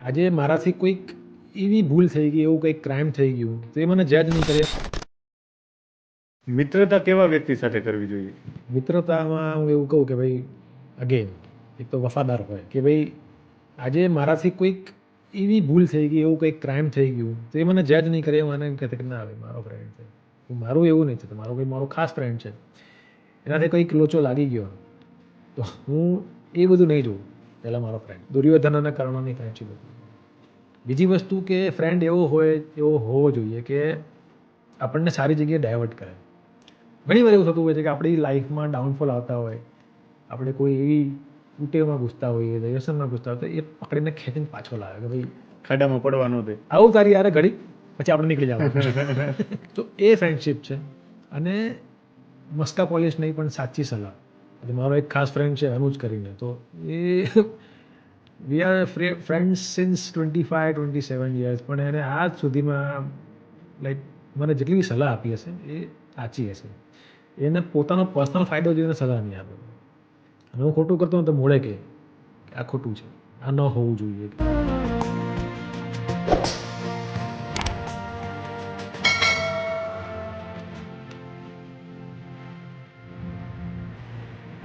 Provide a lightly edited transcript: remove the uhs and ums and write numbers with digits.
આજે મારાથી કોઈક એવી ભૂલ થઈ ગઈ, એવું કંઈક ક્રાઇમ થઈ ગયું તો એ મને જજ નહીં કરે. મિત્રતા કેવા વ્યક્તિ સાથે કરવી જોઈએ? મિત્રતામાં હું એવું કહું કે ભાઈ અગેન એક તો વફાદાર હોય કે ભાઈ આજે મારાથી કોઈક એવી ભૂલ થઈ ગઈ, એવું કંઈક ક્રાઇમ થઈ ગયું તો એ મને જજ નહીં કરે. મને એમ કહેશે કે ના ભાઈ મારો ફ્રેન્ડ છે, મારું એવું નહીં છે, મારો ખાસ ફ્રેન્ડ છે, એનાથી કંઈક લોચો લાગી ગયો તો હું એ બધું નહીં જોઉં. પહેલાં મારો ફ્રેન્ડ દુર્યોધન અને કર્ણની ફ્રેન્ડશીપ હતી. બીજી વસ્તુ કે ફ્રેન્ડ એવો હોવો જોઈએ કે આપણને સારી જગ્યાએ ડાયવર્ટ કરે. ઘણી વાર એવું થતું હોય છે કે આપણી લાઈફમાં ડાઉનફોલ આવતા હોય, આપણે કોઈ એવી ઉટેવમાં ઘૂસતા હોઈએ, વ્યસનમાં ઘૂસતા હોય તો એ પકડીને ખેંચીને પાછો લાવે કે ભાઈ ખાડામાં પડવા ન દે. આવું તારી યારે ઘડી પછી આપણે નીકળી જવાનું. તો એ ફ્રેન્ડશિપ છે. અને મસ્કા પોલિશ નહીં પણ સાચી સલાહ. એટલે મારો એક ખાસ ફ્રેન્ડ છે અનુજ કરીને, તો એ we are friends since 25-27 years, પણ એને આજ સુધીમાં લાઈક મને જેટલી બી સલાહ આપી હશે એ સાચી હશે. એને પોતાનો પર્સનલ ફાયદો જોઈને સલાહ નહીં આપે. અને હું ખોટું કરતો હોઉં તો મોડે કે આ ખોટું છે, આ ન હોવું જોઈએ.